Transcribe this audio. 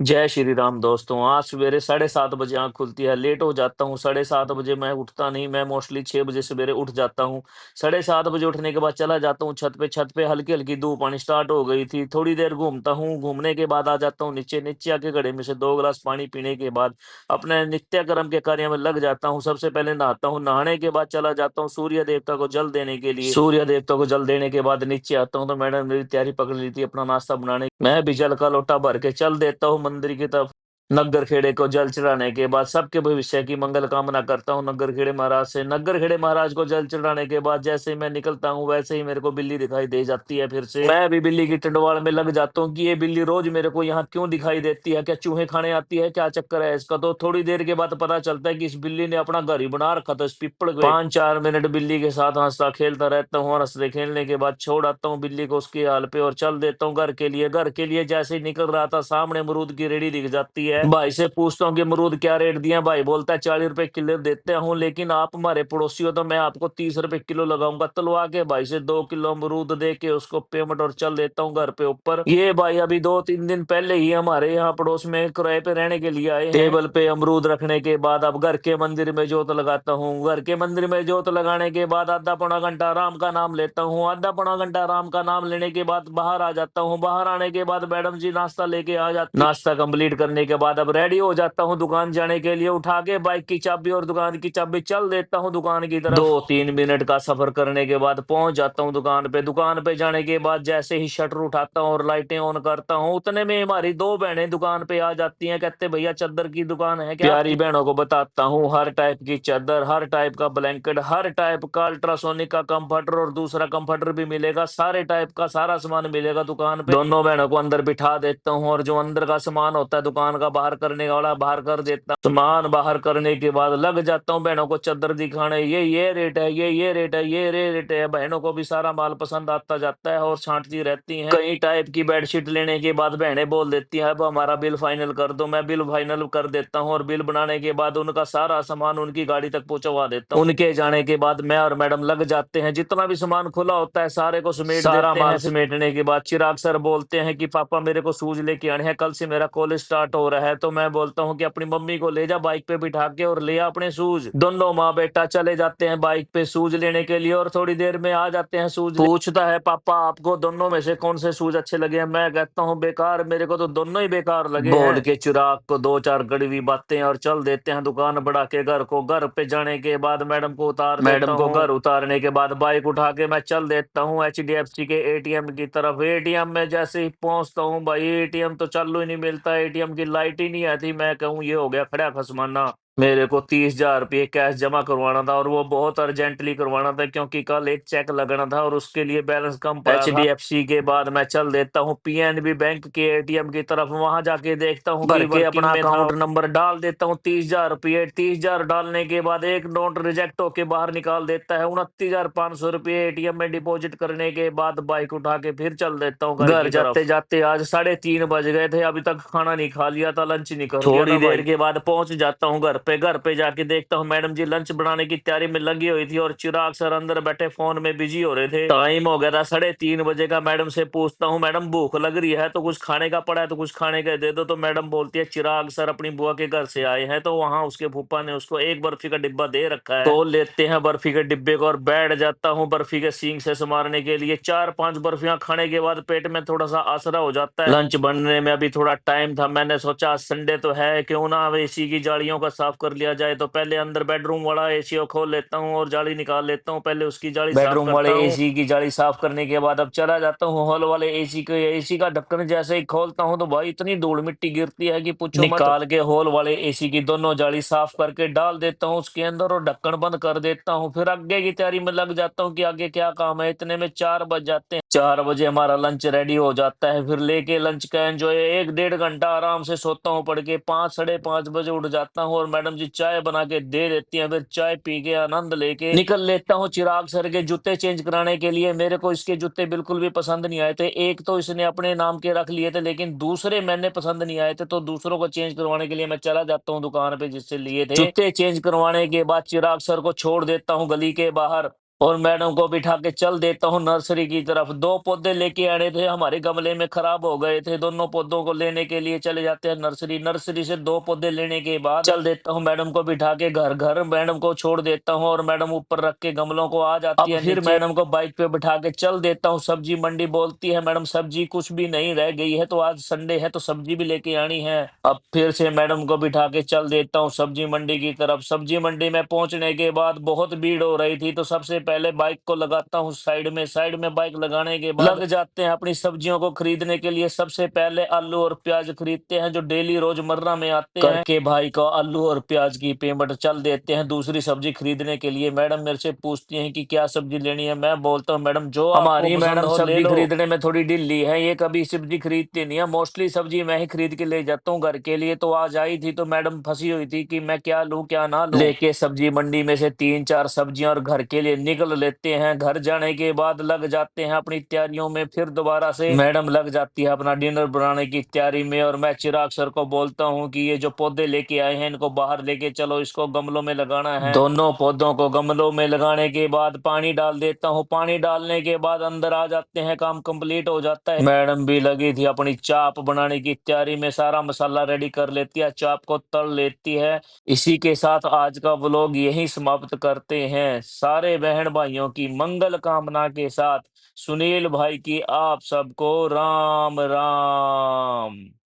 जय श्री राम दोस्तों। आज सवेरे 7:30 बजे आँख खुलती है, लेट हो जाता हूँ। 7:30 बजे मैं उठता नहीं, मैं मोस्टली 6 बजे सवेरे उठ जाता हूँ। 7:30 बजे उठने के बाद चला जाता हूँ छत पे। छत पे हल्की-हल्की धूप आनी स्टार्ट हो गई थी। थोड़ी देर घूमता हूँ, घूमने के बाद आ जाता हूँ नीचे। नीचे आके घड़े में से 2 गिलास पानी पीने के बाद अपने नित्य कर्म के कार्य में लग जाता हूँ। सबसे पहले नहाता हूँ, नहाने के बाद चला जाता हूँ सूर्य देवता को जल देने के लिए। सूर्य देवता को जल देने के बाद नीचे आता हूँ तो मैडम मेरी तैयारी पकड़ ली थी अपना नाश्ता बनाने की। मैं भी जल का लोटा भर के चल देता हूँ मंदिर की तरफ। नग्गर खेड़े को जल चढ़ाने के बाद सबके भविष्य की मंगल कामना करता हूँ नग्गर खेड़े महाराज से। नग्गर खेड़े महाराज को जल चढ़ाने के बाद जैसे ही मैं निकलता हूँ वैसे ही मेरे को बिल्ली दिखाई दे जाती है फिर से। मैं भी बिल्ली की टंडवाल में लग जाता हूँ कि ये बिल्ली रोज मेरे को यहाँ क्यों दिखाई देती है, क्या चूहे खाने आती है, क्या चक्कर है इसका। तो थोड़ी देर के बाद पता चलता है कि इस बिल्ली ने अपना घर ही बना रखा था इस पीपड़ पे। 5-4 मिनट बिल्ली के साथ हंसता खेलता रहता हूँ और हंसते खेलने के बाद छोड़ आता हूँ बिल्ली को उसके हाल पे और चल देता हूँ घर के लिए। घर के लिए जैसे ही निकल रहा था सामने अमरूद की रेडी दिख जाती है। भाई से पूछता हूँ कि अमरूद क्या रेट दिया। भाई बोलता है 40 रुपए किलो देते हूँ, लेकिन आप हमारे पड़ोसी हो तो मैं आपको 30 रुपए किलो लगाऊंगा। तलवा के भाई से 2 किलो अमरूद दे के उसको पेमेंट और चल देता हूँ घर पे ऊपर। ये भाई अभी 2-3 दिन पहले ही हमारे यहाँ पड़ोस में किराए पे रहने के लिए आए हैं। टेबल पे अमरूद रखने के बाद अब घर के मंदिर में जोत लगाता हूँ। घर के मंदिर में जोत लगाने के बाद आधा पौना घंटा राम का नाम लेता हूँ। आधा पौना घंटा राम का नाम लेने के बाद बाहर आ जाता हूँ। बाहर आने के बाद मैडम जी नाश्ता लेके आ जाती। नाश्ता कंप्लीट करने के बाद अब रेडी हो जाता हूँ दुकान जाने के लिए। उठा के बाइक की चाबी और दुकान की चाबी चल देता हूँ दुकान की तरफ। 2-3 मिनट का सफर करने के बाद पहुंच जाता हूँ दुकान पे। दुकान पे जाने के बाद जैसे ही शटर उठाता हूँ और लाइटें ऑन करता हूँ उतने में हमारी 2 बहनें दुकान पे आ जाती हैं। कहते भैया चादर की दुकान है क्या? प्यारी बहनों को बताता हूँ हर टाइप की चादर, हर टाइप का ब्लैंकेट, हर टाइप का अल्ट्रासोनिक का कंफर्टर और दूसरा कंफर्टर भी मिलेगा। सारे टाइप का सारा सामान मिलेगा दुकान पे। दोनों बहनों को अंदर बिठा देता हूँ और जो अंदर का सामान होता है दुकान का बाहर करने वाला बाहर कर देता हूँ। सामान बाहर करने के बाद लग जाता हूँ बहनों को चादर दिखाने। ये रेट है, ये रेट है, ये रेट है। बहनों को भी सारा माल पसंद आता जाता है और छांटती रहती हैं। कई टाइप की बेडशीट लेने के बाद बहनें बोल देती हैं अब हमारा बिल फाइनल कर दो। मैं बिल फाइनल कर देता हूँ और बिल बनाने के बाद उनका सारा सामान उनकी गाड़ी तक पहुंचवा देता हूँ। उनके जाने के बाद मैं और मैडम लग जाते हैं जितना भी सामान खुला होता है सारे को समेट सारा देते माल हैं। समेटने के बाद चिराग सर बोलते हैं कि पापा मेरे को शूज लेके आने हैं, कल से मेरा कॉलेज स्टार्ट हो रहा है। तो मैं बोलता हूँ कि अपनी मम्मी को ले जा बाइक पे बिठा के और ले आ अपने शूज। दोनों माँ बेटा चले जाते हैं बाइक पे शूज लेने के लिए और थोड़ी देर में आ जाते हैं शूज। पूछता है पापा आपको दोनों में से कौन से शूज अच्छे लगे हैं? मैं कहता हूँ बेकार, मेरे को तो दोनों ही बेकार लगे हैं। बोल के चिराग को 2-4 कड़वी बातें और चल देते हैं दुकान बढ़ा के घर को। घर पे जाने के बाद मैडम को उतार मैडम को घर उतारने के बाद बाइक उठा के मैं चल देता हूँ एचडीएफसी के एटीएम की तरफ। एटीएम में जैसे ही पहुंचता हूँ भाई एटीएम तो चालू ही नहीं मिलता, एटीएम की लाइट ही नहीं आती। मैं कहूँ ये हो गया खड़ा खसमाना। मेरे को 30,000 रुपये कैश जमा करवाना था और वो बहुत अर्जेंटली करवाना था क्योंकि कल एक चेक लगना था और उसके लिए बैलेंस कम पड़ा था। एचडीएफसी के बाद मैं चल देता हूँ पीएनबी बैंक के एटीएम की तरफ। वहां जाके देखता हूँ भर के अपना अकाउंट नंबर डाल देता हूँ 30,000 रुपये। 30,000 डालने के बाद एक नोट रिजेक्ट होके बाहर निकाल देता है। 29,500 रुपये एटीएम में डिपॉजिट करने के बाद बाइक उठा के फिर चल देता हूँ घर जाते जाते। आज 3:30 बज गए थे, अभी तक खाना नहीं खा लिया था, लंच नहीं कर लिया था। थोड़ी देर के बाद पहुंच जाता हूँ घर पे। घर पे जाके देखता हूँ मैडम जी लंच बनाने की तैयारी में लगी हुई थी और चिराग सर अंदर बैठे फोन में बिजी हो रहे थे। टाइम हो गया था 3:30 बजे का। मैडम से पूछता हूँ मैडम भूख लग रही है तो कुछ खाने का पड़ा है तो कुछ खाने का दे दो। तो मैडम बोलती है चिराग सर अपनी बुआ के घर से आए हैं तो वहां उसके फूफा ने उसको एक बर्फी का डिब्बा दे रखा है। तो लेते हैं बर्फी के डिब्बे को और बैठ जाता हूँ बर्फी के सींग से समारने के लिए। 4-5 बर्फियां खाने के बाद पेट में थोड़ा सा आसरा हो जाता है। लंच बनने में अभी थोड़ा टाइम था। मैंने सोचा आज संडे तो है क्यों ना एसी की जालियों का साफ कर लिया जाए। तो पहले अंदर बेडरूम वाला एसी को खोल लेता हूँ और जाली निकाल लेता हूँ। पहले उसकी जाली बेडरूम वाले एसी की जाली साफ करने के बाद अब चला जाता हूँ हॉल वाले एसी के। एसी का ढक्कन जैसे ही खोलता हूँ तो भाई इतनी धूल मिट्टी गिरती है कि पूछो मत। निकाल के हॉल वाले एसी की दोनों जाली साफ करके डाल देता हूँ उसके अंदर और ढक्कन बंद कर देता हूँ। फिर आगे की तैयारी में लग जाता हूँ कि आगे क्या काम है। इतने में 4 बज जाते हैं। 4 बजे हमारा लंच रेडी हो जाता है। फिर लेके लंच का एंजॉय 1-1.5 घंटा आराम से सोता हूँ पढ़ के। 5-5:30 बजे उठ जाता हूँ और मैडम जी चाय बना के दे देती हैं। फिर चाय पी के आनंद लेके निकल लेता हूँ चिराग सर के जूते चेंज कराने के लिए। मेरे को इसके जूते बिल्कुल भी पसंद नहीं आए थे। एक तो इसने अपने नाम के रख लिए थे लेकिन दूसरे मैंने पसंद नहीं आए थे तो दूसरों को चेंज करवाने के लिए मैं चला जाता हूँ दुकान पे जिससे लिए थे। जूते चेंज करवाने के बाद चिराग सर को छोड़ देता हूँ गली के बाहर। और मैडम को बिठा के चल देता हूँ नर्सरी की तरफ। 2 पौधे लेके आने थे, हमारे गमले में खराब हो गए थे। दोनों पौधों को लेने के लिए चले जाते हैं नर्सरी। नर्सरी से 2 पौधे लेने के बाद चल देता हूँ मैडम को बिठा के घर मैडम को छोड़ देता हूँ और मैडम ऊपर रख के गमलों को आ जाती है। फिर मैडम को बाइक पे बिठा के चल देता हूँ सब्जी मंडी। बोलती है मैडम सब्जी कुछ भी नहीं रह गई है, तो आज संडे है तो सब्जी भी लेके आनी है। अब फिर से मैडम को बिठा के चल देता हूँ सब्जी मंडी की तरफ। सब्जी मंडी में पहुंचने के बाद बहुत भीड़ हो रही थी, तो सबसे पहले बाइक को लगाता हूँ साइड में बाइक लगाने के बाद लग जाते हैं अपनी सब्जियों को खरीदने के लिए। सबसे पहले आलू और प्याज खरीदते हैं, जो डेली रोजमर्रा में आते हैं। करके भाई को आलू और प्याज की पेमेंट चल देते हैं दूसरी सब्जी खरीदने के लिए। मैडम मेरे से पूछती हैं कि क्या सब्जी लेनी है। मैं बोलता हूँ मैडम जो हमारी मैडम सब्जी खरीदने में थोड़ी ढिल्ली है, ये कभी सब्जी खरीदती नहीं है। मोस्टली सब्जी मैं ही खरीद के ले जाता हूँ घर के लिए। तो आज आई थी तो मैडम फंसी हुई थी कि मैं क्या लूं क्या ना लूं। लेके सब्जी मंडी में से 3-4 सब्जियां और घर के लिए निकल लेते हैं। घर जाने के बाद लग जाते हैं अपनी तैयारियों में। फिर दोबारा से मैडम लग जाती है अपना डिनर बनाने की तैयारी में, और मैं चिराग सर को बोलता हूँ कि ये जो पौधे लेके आए हैं इनको बाहर लेके चलो, इसको गमलों में लगाना है। दोनों पौधों को गमलों में लगाने के बाद पानी डाल देता हूँ। पानी डालने के बाद अंदर आ जाते हैं, काम कंप्लीट हो जाता है। मैडम भी लगी थी अपनी चाप बनाने की तैयारी में, सारा मसाला रेडी कर लेती है, चाप को तल लेती है। इसी के साथ आज का व्लॉग यहीं समाप्त करते हैं। सारे बहन भाइयों की मंगल कामना के साथ सुनील भाई की आप सबको राम राम।